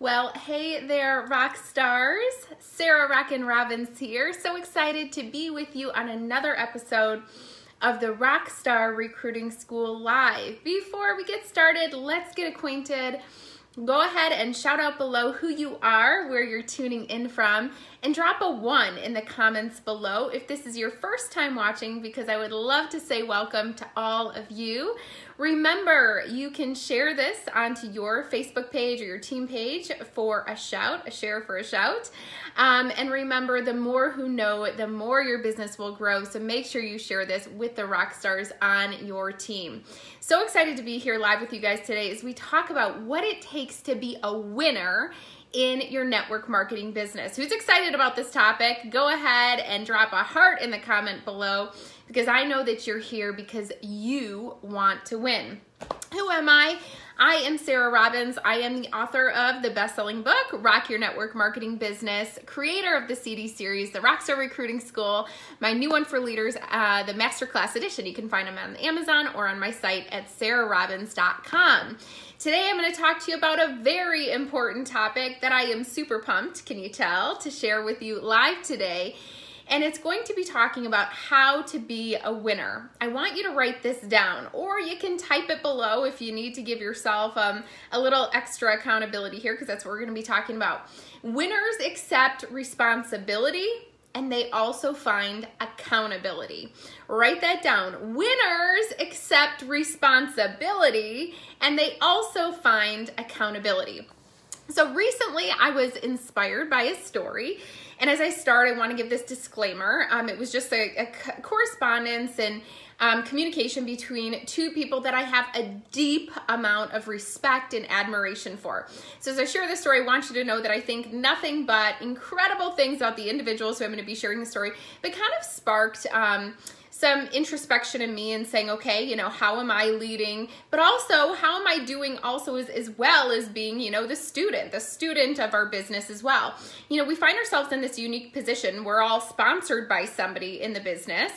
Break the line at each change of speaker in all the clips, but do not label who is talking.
Well, hey there, rock stars. Sarah Rockin' Robbins here. So excited to be with you on another episode of the Rockstar Recruiting School Live. Before we get started, let's get acquainted. Go ahead and shout out below who you are, where you're tuning in from, and drop a 1 in the comments below if this is your first time watching, because I would love to say welcome to all of you. Remember, you can share this onto your Facebook page or your team page for a shout, a share for a shout. And remember, the more who know, the more your business will grow. So make sure you share this with the rock stars on your team. So excited to be here live with you guys today as we talk about what it takes to be a winner in your network marketing business. Who's excited about this topic? Go ahead and drop a heart in the comment below, because I know that you're here because you want to win. Who am I? I am Sarah Robbins. I am the author of the best-selling book, Rock Your Network Marketing Business, creator of the CD series, the Rockstar Recruiting School, my new one for leaders, the Masterclass Edition. You can find them on Amazon or on my site at sarahrobbins.com. Today I'm going to talk to you about a very important topic that I am super pumped, can you tell, to share with you live today. And it's going to be talking about how to be a winner. I want you to write this down, or you can type it below if you need to give yourself a little extra accountability here, because that's what we're going to be talking about. Winners accept responsibility, and they also find accountability. Write that down. Winners accept responsibility, and they also find accountability. So recently I was inspired by a story. And as I start, I want to give this disclaimer. It was just a correspondence and communication between two people that I have a deep amount of respect and admiration for. So as I share this story, I want you to know that I think nothing but incredible things about the individuals who I'm going to be sharing the story, but kind of sparked some introspection in me and saying, okay, you know, how am I leading? But also, how am I doing also as well as being, you know, the student of our business as well. You know, we find ourselves in this unique position. We're all sponsored by somebody in the business,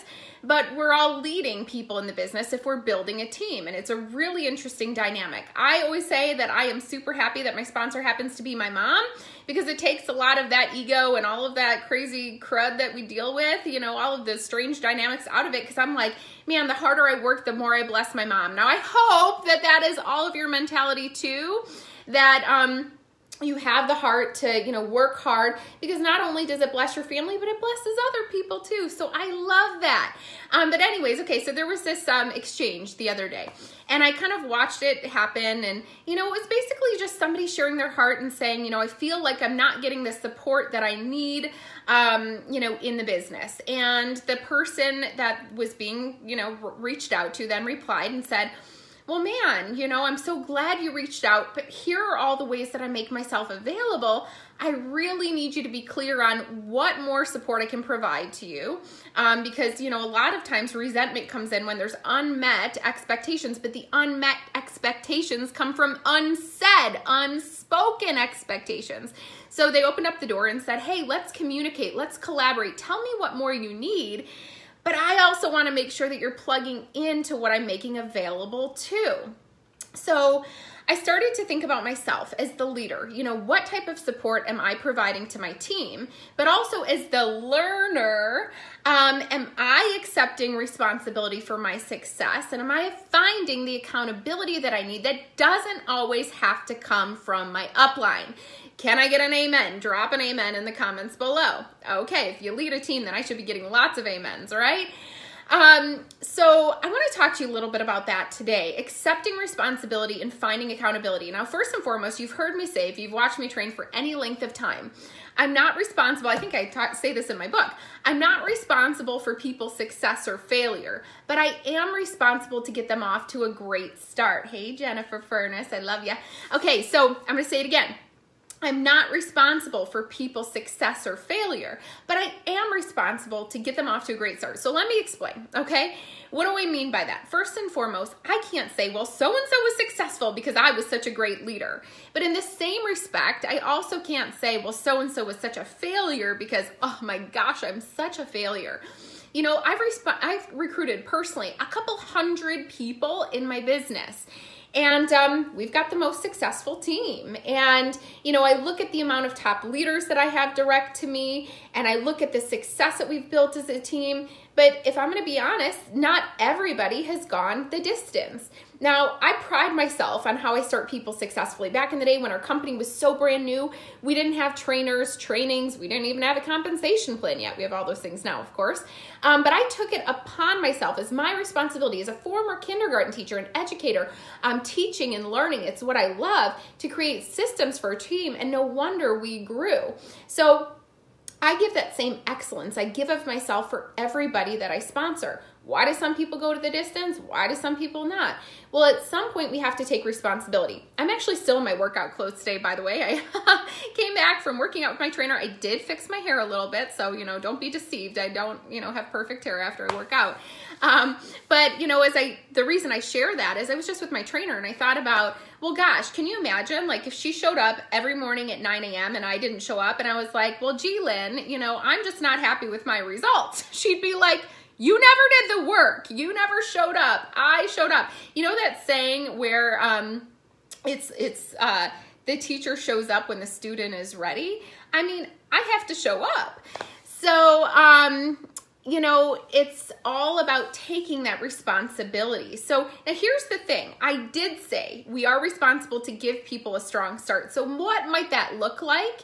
but we're all leading people in the business if we're building a team. And it's a really interesting dynamic. I always say that I am super happy that my sponsor happens to be my mom, because it takes a lot of that ego and all of that crazy crud that we deal with, you know, all of the strange dynamics out of it. Because I'm like, man, the harder I work, the more I bless my mom. Now, I hope that that is all of your mentality too, that you have the heart to, you know, work hard, because not only does it bless your family, but it blesses other people too. So I love that. But anyways, okay, so there was this exchange the other day, and I kind of watched it happen. And, you know, it was basically just somebody sharing their heart and saying, you know, I feel like I'm not getting the support that I need, you know, in the business. And the person that was being, you know, reached out to then replied and said, well, man, you know, I'm so glad you reached out, but here are all the ways that I make myself available. I really need you to be clear on what more support I can provide to you, because, you know, a lot of times resentment comes in when there's unmet expectations, but the unmet expectations come from unsaid, unspoken expectations. So they opened up the door and said, hey, let's communicate, let's collaborate, tell me what more you need. But I also want to make sure that you're plugging into what I'm making available too. So I started to think about myself as the leader. You know, what type of support am I providing to my team? But also as the learner, am I accepting responsibility for my success? And am I finding the accountability that I need that doesn't always have to come from my upline? Can I get an amen? Drop an amen in the comments below. Okay, if you lead a team, then I should be getting lots of amens, right? So I want to talk to you a little bit about that today. Accepting responsibility and finding accountability. Now, first and foremost, you've heard me say, if you've watched me train for any length of time, I'm not responsible. I think I say this in my book. I'm not responsible for people's success or failure, but I am responsible to get them off to a great start. Hey, Jennifer Furness, I love you. Okay, so I'm going to say it again. I'm not responsible for people's success or failure, but I am responsible to get them off to a great start. So let me explain, okay? What do I mean by that? First and foremost, I can't say, well, so-and-so was successful because I was such a great leader. But in the same respect, I also can't say, well, so-and-so was such a failure because, oh my gosh, I'm such a failure. You know, I've recruited personally a couple hundred people in my business. And we've got the most successful team. And, you know, I look at the amount of top leaders that I have direct to me, and I look at the success that we've built as a team. But if I'm going to be honest, not everybody has gone the distance. Now, I pride myself on how I start people successfully. Back in the day when our company was so brand new, we didn't have trainers, trainings, we didn't even have a compensation plan yet. We have all those things now, of course. But I took it upon myself as my responsibility as a former kindergarten teacher and educator, teaching and learning. It's what I love, to create systems for a team, and no wonder we grew. So I give that same excellence. I give of myself for everybody that I sponsor. Why do some people go to the distance? Why do some people not? Well, at some point we have to take responsibility. I'm actually still in my workout clothes today, by the way. I came back from working out with my trainer. I did fix my hair a little bit, so, you know, don't be deceived. I don't, you know, have perfect hair after I work out. But, you know, the reason I share that is I was just with my trainer and I thought about, well, gosh, can you imagine, like, if she showed up every morning at 9 a.m. and I didn't show up, and I was like, well, gee, Lynn, you know, I'm just not happy with my results. She'd be like, you never did the work. You never showed up. I showed up. You know that saying where the teacher shows up when the student is ready? I mean, I have to show up. So, you know, it's all about taking that responsibility. So now here's the thing. I did say we are responsible to give people a strong start. So what might that look like?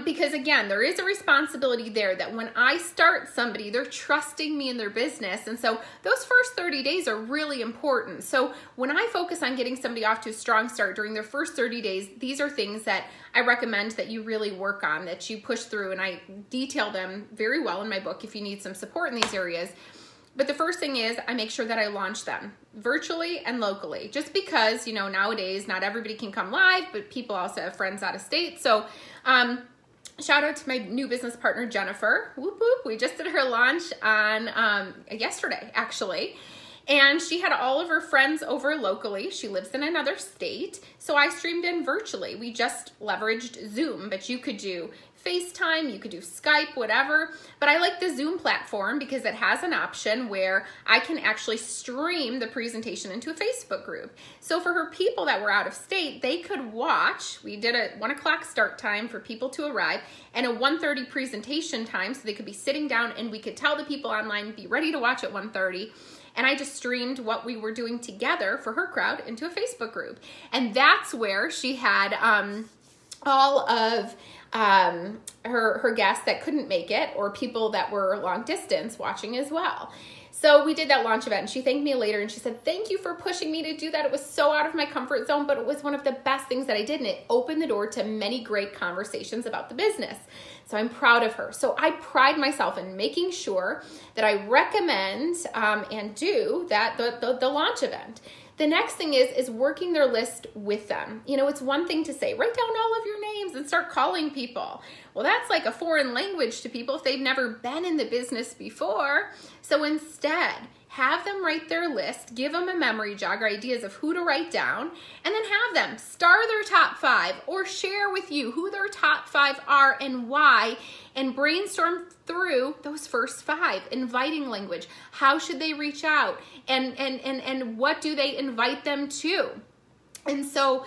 Because again, there is a responsibility there that when I start somebody, they're trusting me in their business. And so those first 30 days are really important. So when I focus on getting somebody off to a strong start during their first 30 days, these are things that I recommend that you really work on, that you push through. And I detail them very well in my book if you need some support in these areas. But the first thing is I make sure that I launch them virtually and locally, just because, you know, nowadays not everybody can come live, but people also have friends out of state. So shout out to my new business partner, Jennifer. Whoop, whoop. We just did her launch on yesterday, actually. And she had all of her friends over locally. She lives in another state. So I streamed in virtually. We just leveraged Zoom, but you could do FaceTime, you could do Skype, whatever. But I like the Zoom platform because it has an option where I can actually stream the presentation into a Facebook group. So for her people that were out of state, they could watch. We did a 1 o'clock start time for people to arrive and a 1:30 presentation time, so they could be sitting down and we could tell the people online, be ready to watch at 1:30. And I just streamed what we were doing together for her crowd into a Facebook group. And that's where she had all of her guests that couldn't make it, or people that were long distance watching as well. So we did that launch event, and she thanked me later and she said, thank you for pushing me to do that. It was so out of my comfort zone, but it was one of the best things that I did, and it opened the door to many great conversations about the business. So I'm proud of her. So I pride myself in making sure that I recommend and do that the launch event. The next thing is working their list with them. You know, it's one thing to say, write down all of your names and start calling people. Well, that's like a foreign language to people if they've never been in the business before. So instead, have them write their list, give them a memory jog or ideas of who to write down, and then have them star their top 5 or share with you who their top 5 are and why, and brainstorm through those first 5. Inviting language. How should they reach out? And what do they invite them to? And so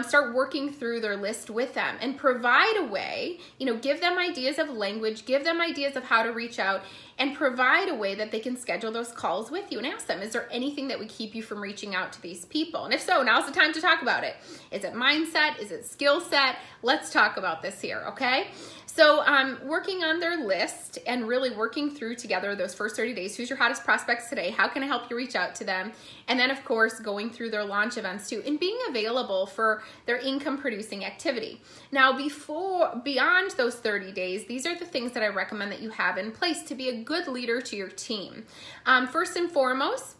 start working through their list with them and provide a way, you know, give them ideas of language, give them ideas of how to reach out, and provide a way that they can schedule those calls with you and ask them, is there anything that would keep you from reaching out to these people? And if so, now's the time to talk about it. Is it mindset? Is it skill set? Let's talk about this here, okay? So working on their list and really working through together those first 30 days. Who's your hottest prospects today? How can I help you reach out to them? And then, of course, going through their launch events too, and being available for their income producing activity. Now, beyond those 30 days, these are the things that I recommend that you have in place to be a good leader to your team. First and foremost,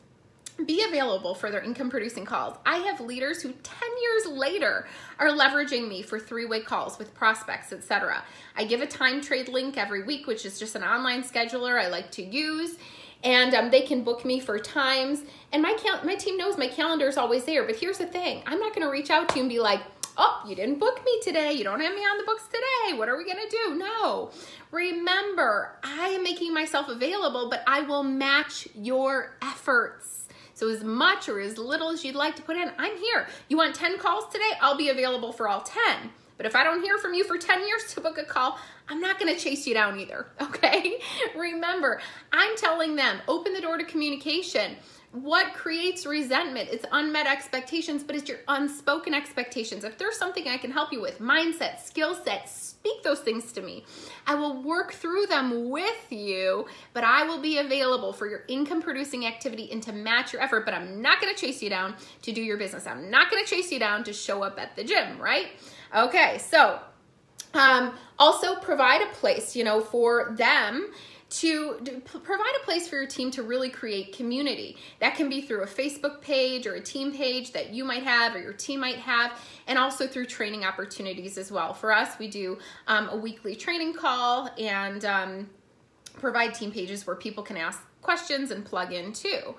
be available for their income producing calls. I have leaders who 10 years later are leveraging me for 3-way calls with prospects, etc. I give a time trade link every week, which is just an online scheduler I like to use. And they can book me for times. And my team knows my calendar is always there. But here's the thing. I'm not going to reach out to you and be like, oh, you didn't book me today. You don't have me on the books today. What are we going to do? No. Remember, I am making myself available, but I will match your efforts. So as much or as little as you'd like to put in, I'm here. You want 10 calls today? I'll be available for all 10. But if I don't hear from you for 10 years to book a call, I'm not going to chase you down either, okay? Remember, I'm telling them, open the door to communication. What creates resentment? It's unmet expectations, but it's your unspoken expectations. If there's something I can help you with, mindset, skill set, speak those things to me. I will work through them with you, but I will be available for your income producing activity and to match your effort, but I'm not going to chase you down to do your business. I'm not going to chase you down to show up at the gym, right? Okay, so also provide a place, for them to provide a place for your team to really create community. That can be through a Facebook page or a team page that you might have or your team might have, and also through training opportunities as well. For us, we do a weekly training call and provide team pages where people can ask questions and plug in too.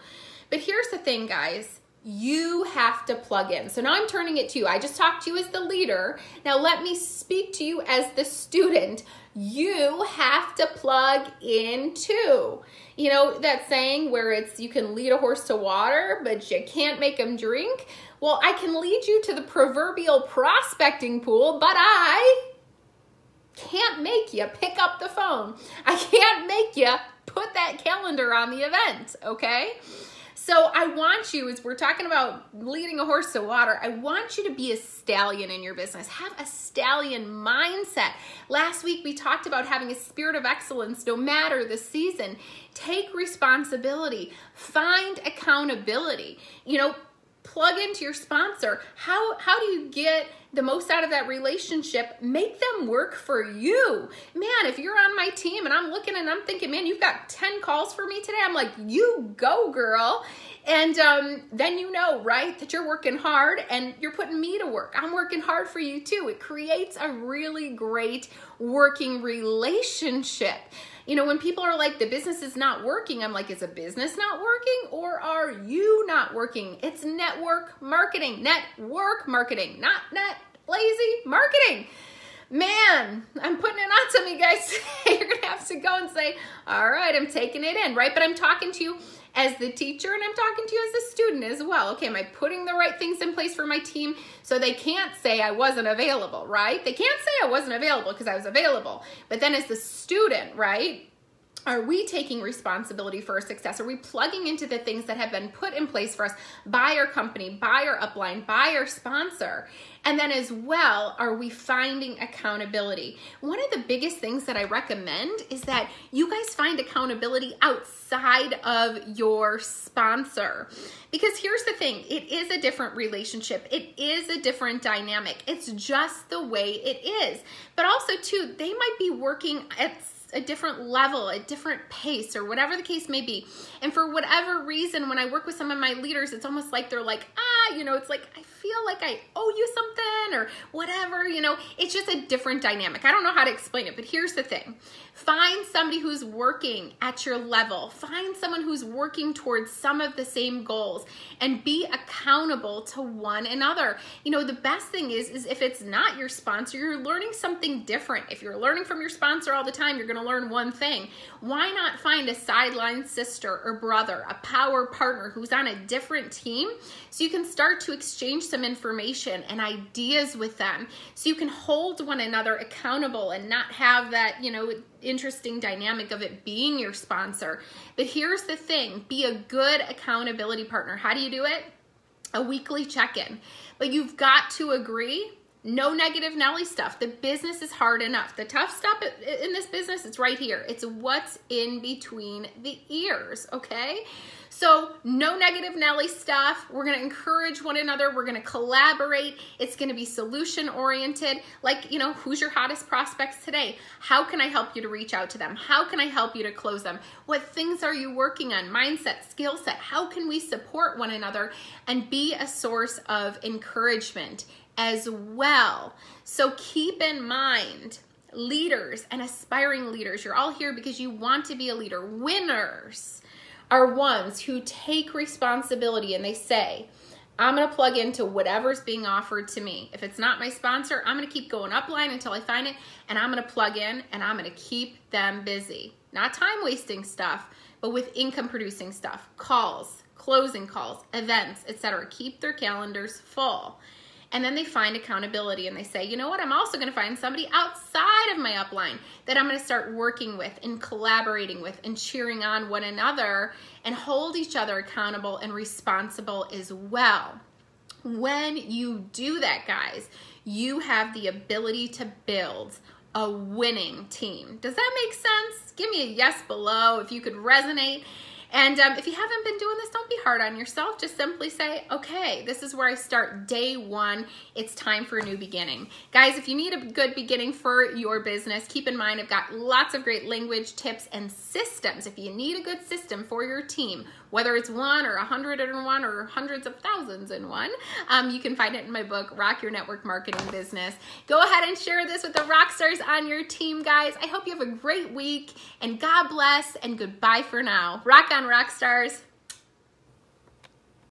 But here's the thing, guys. You have to plug in. So now I'm turning it to you. I just talked to you as the leader. Now let me speak to you as the student. You have to plug in too. You know that saying where it's you can lead a horse to water, but you can't make him drink? Well, I can lead you to the proverbial prospecting pool, but I can't make you pick up the phone. I can't make you put that calendar on the event, okay? So I want you, as we're talking about leading a horse to water, I want you to be a stallion in your business. Have a stallion mindset. Last week we talked about having a spirit of excellence no matter the season. Take responsibility. Find accountability. Plug into your sponsor. How do you get the most out of that relationship? Make them work for you. Man, if you're on my team and I'm looking and I'm thinking, man, you've got 10 calls for me today. I'm like, you go, girl. And then right, that you're working hard and you're putting me to work. I'm working hard for you too. It creates a really great working relationship. When people are like, the business is not working, I'm like, is a business not working or are you not working? It's network marketing, not net lazy marketing. Man, I'm putting it on some of you guys today. You're going to have to go and say, all right, I'm taking it in, right? But I'm talking to you as the teacher and I'm talking to you as the student as well. Okay, am I putting the right things in place for my team so they can't say I wasn't available, right? They can't say I wasn't available because I was available. But then as the student, right? Are we taking responsibility for our success? Are we plugging into the things that have been put in place for us by our company, by our upline, by our sponsor? And then as well, are we finding accountability? One of the biggest things that I recommend is that you guys find accountability outside of your sponsor. Because here's the thing, it is a different relationship. It is a different dynamic. It's just the way it is. But also too, they might be working at a different level, a different pace, or whatever the case may be. And for whatever reason, when I work with some of my leaders, it's almost like they're like, it's like, I feel like I owe you something or whatever, it's just a different dynamic. I don't know how to explain it, but here's the thing. Find somebody who's working at your level. Find someone who's working towards some of the same goals and be accountable to one another. The best thing is if it's not your sponsor, you're learning something different. If you're learning from your sponsor all the time, you're going to learn one thing. Why not find a sideline sister or brother, a power partner who's on a different team so you can start to exchange some information and ideas with them so you can hold one another accountable and not have that, interesting dynamic of it being your sponsor. But here's the thing, be a good accountability partner. How do you do it? A weekly check-in. But you've got to agree, no negative Nelly stuff. The business is hard enough. The tough stuff in this business, it's right here. It's what's in between the ears, okay? So no negative Nelly stuff. We're going to encourage one another. We're going to collaborate. It's going to be solution oriented. Like, who's your hottest prospects today? How can I help you to reach out to them? How can I help you to close them? What things are you working on? Mindset, skill set. How can we support one another and be a source of encouragement as well? So keep in mind, leaders and aspiring leaders, you're all here because you want to be a leader. Winners are ones who take responsibility and they say, I'm going to plug into whatever's being offered to me. If it's not my sponsor, I'm going to keep going upline until I find it, and I'm going to plug in and I'm going to keep them busy. Not time wasting stuff, but with income producing stuff, calls, closing calls, events, etc. Keep their calendars full. And then they find accountability and they say, you know what, I'm also gonna find somebody outside of my upline that I'm gonna start working with and collaborating with and cheering on one another and hold each other accountable and responsible as well. When you do that, guys, you have the ability to build a winning team. Does that make sense? Give me a yes below if you could resonate. And if you haven't been doing this, don't be hard on yourself. Just simply say, okay, this is where I start day one. It's time for a new beginning. Guys, if you need a good beginning for your business, keep in mind I've got lots of great language tips and systems. If you need a good system for your team, whether it's one or 101 or hundreds of thousands in one, you can find it in my book, Rock Your Network Marketing Business. Go ahead and share this with the rock stars on your team, guys. I hope you have a great week, and God bless, and goodbye for now. Rock on, rock stars.